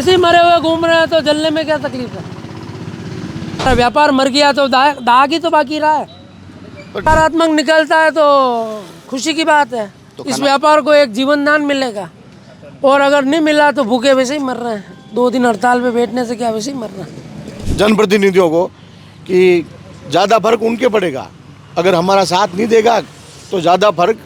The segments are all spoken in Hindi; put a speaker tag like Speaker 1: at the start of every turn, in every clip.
Speaker 1: वैसे ही मरे हुए घूम रहे हैं तो जलने में क्या तकलीफ है। व्यापार मर गया तो दाग ही तो बाकी रहा है। सकारात्मक निकलता है तो खुशी की बात है। इस व्यापार को एक जीवन दान मिलेगा, और अगर नहीं मिला तो भूखे वैसे ही मर रहे हैं। 2 दिन हड़ताल पे बैठने से क्या वैसे ही मर रहे हैं।
Speaker 2: जनप्रतिनिधियों को कि ज़्यादा फर्क उनके पड़ेगा, अगर हमारा साथ नहीं देगा तो ज़्यादा फर्क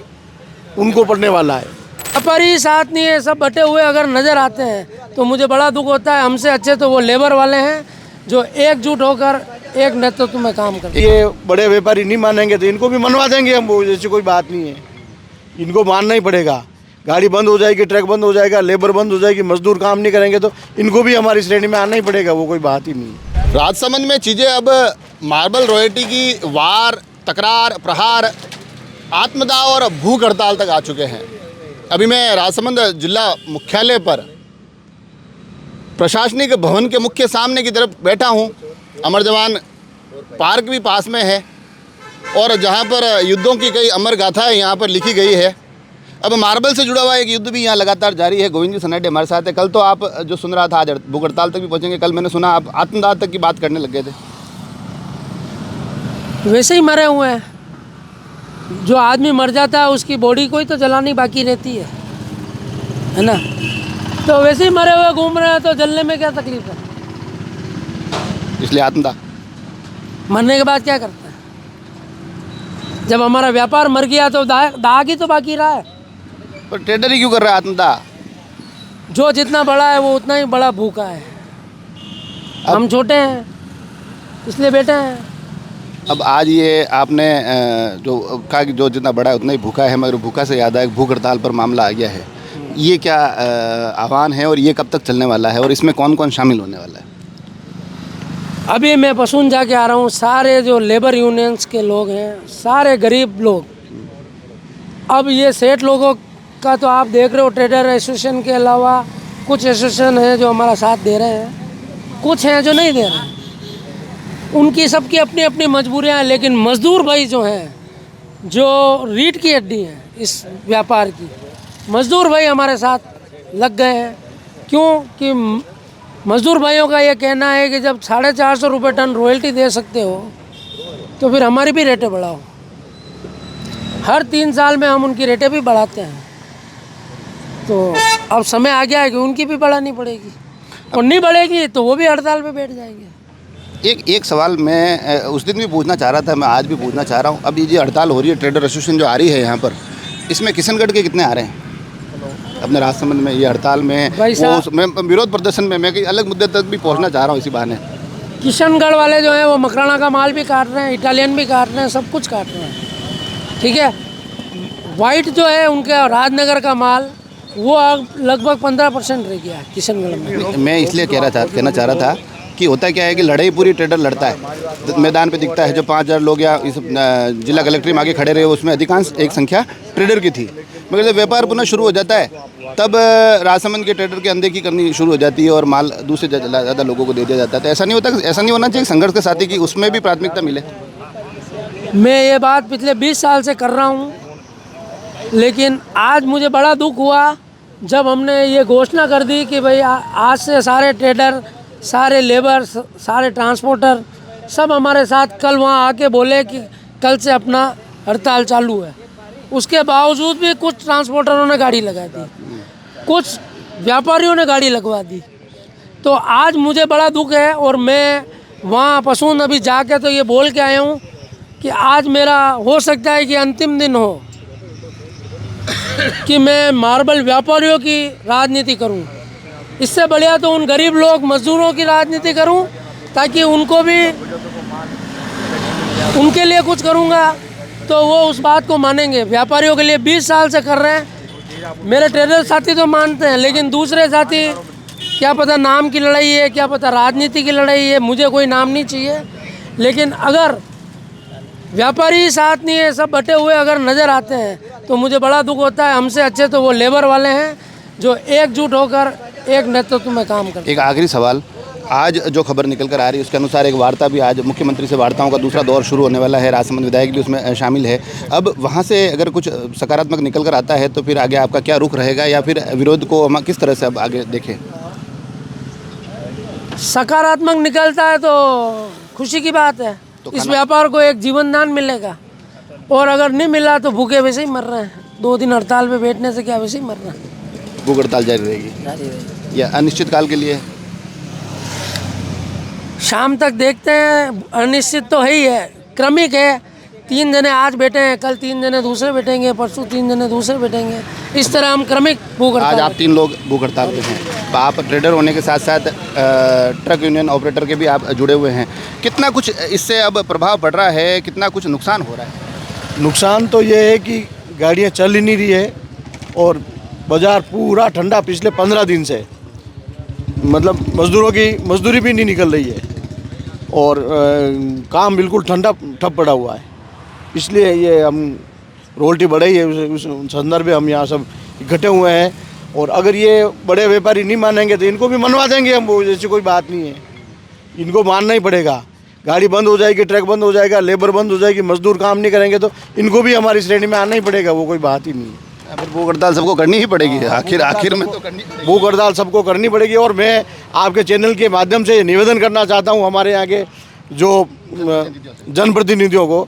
Speaker 2: उनको पड़ने वाला है।
Speaker 1: व्यापारी साथ नहीं है, सब बटे हुए अगर नज़र आते हैं तो मुझे बड़ा दुख होता है। हमसे अच्छे तो वो लेबर वाले हैं जो एकजुट होकर एक नेतृत्व में काम करते हैं।
Speaker 2: ये बड़े व्यापारी नहीं मानेंगे तो इनको भी मनवा देंगे हम, वो जैसी कोई बात नहीं है। इनको मानना ही पड़ेगा। गाड़ी बंद हो जाएगी, ट्रक बंद हो जाएगा, लेबर बंद हो जाएगी, मजदूर काम नहीं करेंगे तो इनको भी हमारी श्रेणी में आना ही पड़ेगा, वो कोई बात ही नहीं।
Speaker 3: राजसमंद में चीज़ें अब मार्बल रॉयल्टी की वार, तकरार, प्रहार, आत्मदाह और भूख हड़ताल तक आ चुके हैं। अभी मैं राजसमंद जिला मुख्यालय पर प्रशासनिक भवन के मुख्य सामने की तरफ बैठा हूँ। अमर जवान पार्क भी पास में है और जहाँ पर युद्धों की कई अमर गाथाएँ यहाँ पर लिखी गई है। अब मार्बल से जुड़ा हुआ एक युद्ध भी यहाँ लगातार जारी है। गोविंद जी सन्नाटे हमारे साथ है। कल तो आप जो सुन रहा था आज भूख हड़ताल तक भी पहुँचेंगे। कल मैंने सुना आप आत्मदाह तक की बात करने लग गए थे।
Speaker 1: वैसे ही मरे हुए हैं। जो आदमी मर जाता है उसकी बॉडी को ही तो जलानी बाकी रहती है ना। तो वैसे ही मरे हुए घूम रहे हैं तो जलने में क्या तकलीफ है।
Speaker 3: इसलिए आत्मदाह।
Speaker 1: मरने के बाद क्या करते हैं। जब हमारा व्यापार मर गया तो दाग ही तो बाकी रहा है।
Speaker 3: पर ट्रेडर ही क्यों कर रहा है आत्मदाह?
Speaker 1: जो जितना बड़ा है वो उतना ही बड़ा भूखा है। हम छोटे हैं इसलिए बैठे हैं।
Speaker 3: अब आज ये आपने जो कहा कि जो जितना बड़ा है उतना ही भूखा है, मगर भूखा से ज़्यादा भूख हड़ताल पर मामला आ गया है। ये क्या आह्वान है और ये कब तक चलने वाला है और इसमें कौन कौन शामिल होने वाला है?
Speaker 1: अभी मैं पसून जाके आ रहा हूँ। सारे जो लेबर यूनियंस के लोग हैं, सारे गरीब लोग, अब ये सेठ लोगों का तो आप देख रहे हो। ट्रेडर एसोसिएशन के अलावा कुछ एसोसिएशन हैं जो हमारा साथ दे रहे हैं, कुछ हैं जो नहीं दे रहे हैं। उनकी सबकी अपनी अपनी मजबूरियां हैं। लेकिन मज़दूर भाई जो हैं, जो रीढ़ की हड्डी हैं इस व्यापार की, मज़दूर भाई हमारे साथ लग गए हैं। क्यों कि मज़दूर भाइयों का ये कहना है कि जब 450 रुपये टन रॉयल्टी दे सकते हो तो फिर हमारी भी रेटें बढ़ाओ। हर 3 साल में हम उनकी रेटें भी बढ़ाते हैं। तो अब समय आ गया है कि उनकी भी बढ़ानी पड़ेगी, और नहीं बढ़ेगी तो वो भी हड़ताल पे बैठ जाएंगे।
Speaker 3: एक सवाल मैं उस दिन भी पूछना चाह रहा था, मैं आज भी पूछना चाह रहा हूँ। अब ये जो हड़ताल हो रही है, ट्रेडर एसोसिएशन जो आ रही है यहाँ पर, इसमें किशनगढ़ के कितने आ रहे हैं अपने राजसमंद में ये हड़ताल में? मैं विरोध प्रदर्शन में मैं कई अलग मुद्दे तक भी पहुँचना चाह रहा हूँ इसी बहाने।
Speaker 1: किशनगढ़ वाले जो हैं वो मकराना का माल भी काट रहे हैं, इटालियन भी काट रहे हैं, सब कुछ काट रहे हैं। ठीक है। वाइट जो है उनके राजनगर का माल वो लगभग 15% रह गया है किशनगढ़ में।
Speaker 3: मैं इसलिए कहना चाह रहा था कि होता क्या है कि लड़ाई पूरी ट्रेडर लड़ता है। मैदान पे दिखता है जो 5000 लोग या इस जिला कलेक्ट्रेट में आगे खड़े रहे, उसमें अधिकांश एक संख्या ट्रेडर की थी। मगर जब व्यापार पुनः शुरू हो जाता है तब राजसमंद के ट्रेडर की अनदेखी करनी शुरू हो जाती है और माल दूसरे ज़्यादा लोगों को दे दिया जाता है। तो ऐसा नहीं होता, ऐसा नहीं होना चाहिए संघर्ष के साथी की उसमें भी प्राथमिकता मिले।
Speaker 1: मैं ये बात पिछले 20 साल से कर रहा हूँ, लेकिन आज मुझे बड़ा दुख हुआ जब हमने ये घोषणा कर दी कि भाई आज से सारे ट्रेडर, सारे लेबर, सारे ट्रांसपोर्टर सब हमारे साथ कल वहाँ आके बोले कि कल से अपना हड़ताल चालू है। उसके बावजूद भी कुछ ट्रांसपोर्टरों ने गाड़ी लगा दी, कुछ व्यापारियों ने गाड़ी लगवा दी। तो आज मुझे बड़ा दुख है, और मैं वहाँ पसून अभी जाके तो ये बोल के आया हूँ कि आज मेरा हो सकता है कि अंतिम दिन हो कि मैं मार्बल व्यापारियों की राजनीति करूं। इससे बढ़िया तो उन गरीब लोग मजदूरों की राजनीति करूं, ताकि उनको भी, उनके लिए कुछ करूंगा तो वो उस बात को मानेंगे। व्यापारियों के लिए 20 साल से कर रहे हैं। मेरे ट्रेडर साथी तो मानते हैं, लेकिन दूसरे साथी क्या पता नाम की लड़ाई है, क्या पता राजनीति की लड़ाई है। मुझे कोई नाम नहीं चाहिए, लेकिन अगर व्यापारी साथ नहीं है, सब बटे हुए अगर नज़र आते हैं तो मुझे बड़ा दुख होता है। हमसे अच्छे तो वो लेबर वाले हैं जो एकजुट होकर एक नेतृत्व में काम करते हैं।
Speaker 3: एक आखिरी सवाल, आज जो खबर निकल कर आ रही है उसके अनुसार एक वार्ता भी आज मुख्यमंत्री से वार्ताओं का दूसरा दौर शुरू होने वाला है। राजसमंद विधायक भी उसमें शामिल है। अब वहाँ से अगर कुछ सकारात्मक निकल कर आता है तो फिर आगे आपका क्या रुख रहेगा, या फिर विरोध को हम किस तरह से अब आगे देखें?
Speaker 1: सकारात्मक निकलता है तो खुशी की बात है।
Speaker 3: तो
Speaker 1: इस व्यापार को एक जीवन दान मिलेगा, और अगर नहीं मिला तो भूखे वैसे ही मर रहे हैं। 2 दिन हड़ताल पे बैठने से क्या वैसे ही मर रहे हैं।
Speaker 3: भूख हड़ताल जारी रहेगी या अनिश्चित काल के लिए?
Speaker 1: शाम तक देखते हैं, अनिश्चित तो है ही है, क्रमिक है। 3 जने आज बैठे हैं, कल 3 जने दूसरे बैठेंगे, परसों 3 जने दूसरे बैठेंगे। इस तरह हम क्रमिक भूख
Speaker 3: आज
Speaker 1: हड़ताल।
Speaker 3: आप 3 लोग भूख हड़ताल पे हैं। आप ट्रेडर होने के साथ साथ ट्रक यूनियन ऑपरेटर के भी आप जुड़े हुए हैं। कितना कुछ इससे अब प्रभाव पड़ रहा है, कितना कुछ नुकसान हो रहा है?
Speaker 2: नुकसान तो ये है कि गाड़ियाँ चल ही नहीं रही है और बाज़ार पूरा ठंडा पिछले 15 दिन से, मतलब मज़दूरों की मजदूरी भी नहीं निकल रही है और काम बिल्कुल ठंडा ठप पड़ा हुआ है। इसलिए ये हम रोल्टी बढ़ाई है, उस संदर्भ में हम यहाँ सब इकट्ठे हुए हैं। और अगर ये बड़े व्यापारी नहीं मानेंगे तो इनको भी मनवा देंगे हम, वो जैसी कोई बात नहीं है। इनको मानना ही पड़ेगा। गाड़ी बंद हो जाएगी, ट्रक बंद हो जाएगा, लेबर बंद हो जाएगी, मजदूर काम नहीं करेंगे तो इनको भी हमारी श्रेणी में आना ही पड़ेगा, वो कोई बात ही नहीं है।
Speaker 3: फिर भूख हड़ताल सबको करनी ही पड़ेगी, आखिर में तो करनी पड़ेगी।
Speaker 2: भूख हड़ताल सबको करनी पड़ेगी। और मैं आपके चैनल के माध्यम से निवेदन करना चाहता हूँ हमारे यहाँ के जो जनप्रतिनिधियों को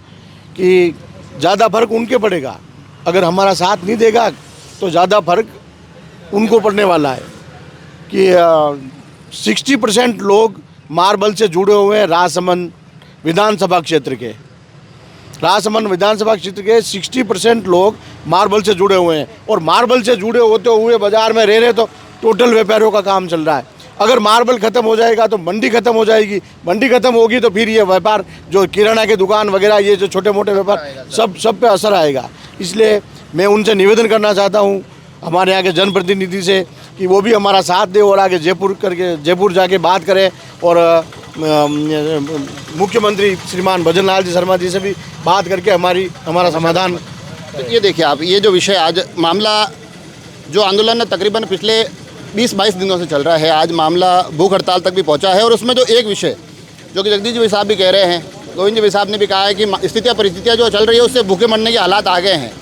Speaker 2: कि ज़्यादा फर्क उनके पड़ेगा। अगर हमारा साथ नहीं देगा तो ज़्यादा फर्क उनको पड़ने वाला है। कि 60% लोग मार्बल से जुड़े हुए हैं। राजसमंद विधानसभा क्षेत्र के 60% लोग मार्बल से जुड़े हुए हैं। और मार्बल से जुड़े होते हुए बाज़ार में रह रहे तो टोटल व्यापारियों का काम चल रहा है। अगर मार्बल ख़त्म हो जाएगा तो मंडी ख़त्म हो जाएगी, मंडी ख़त्म होगी तो फिर ये व्यापार जो किराना के दुकान वगैरह, ये जो छोटे मोटे व्यापार सब पे असर आएगा। इसलिए मैं उनसे निवेदन करना चाहता हूँ हमारे यहाँ के जनप्रतिनिधि से कि वो भी हमारा साथ दे और आगे जयपुर जाके बात करें। और मुख्यमंत्री श्रीमान भजन लाल जी शर्मा जी से भी बात करके हमारा समाधान।
Speaker 3: तो ये देखिए आप, ये जो विषय आज मामला जो आंदोलन है तकरीबन पिछले 20-22 दिनों से चल रहा है, आज मामला भूख हड़ताल तक भी पहुंचा है। और उसमें जो एक विषय जो कि जगदीश जी साहब भी कह रहे हैं, गोविंद जी साहब ने भी कहा है कि स्थितियाँ परिस्थितियाँ जो चल रही है उससे भूखे मरने के हालात आ गए हैं।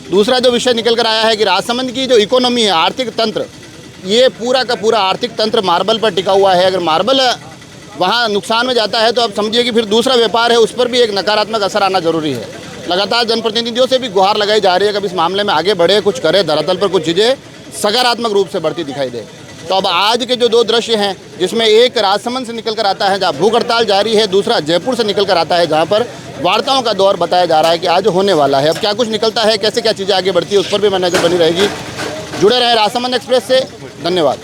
Speaker 3: दूसरा जो विषय निकल कर आया है कि राजसमंद की जो इकोनॉमी है, आर्थिक तंत्र, ये पूरा का पूरा आर्थिक तंत्र मार्बल पर टिका हुआ है। अगर मार्बल वहाँ नुकसान में जाता है तो आप समझिए कि फिर दूसरा व्यापार है उस पर भी एक नकारात्मक असर आना जरूरी है। लगातार जनप्रतिनिधियों से भी गुहार लगाई जा रही है कि अब इस मामले में आगे बढ़े, कुछ करे, धरातल पर कुछ चीज़ें सकारात्मक रूप से बढ़ती दिखाई दे। तो अब आज के जो 2 दृश्य हैं, जिसमें एक राजसमंद से निकल कर आता है जहाँ भूख हड़ताल जारी है, दूसरा जयपुर से निकल कर आता है जहाँ पर वार्ताओं का दौर बताया जा रहा है कि आज होने वाला है। अब क्या कुछ निकलता है, कैसे क्या चीज़ें आगे बढ़ती है, उस पर भी नजर बनी रहेगी। जुड़े रहे राजसमंद एक्सप्रेस से। धन्यवाद।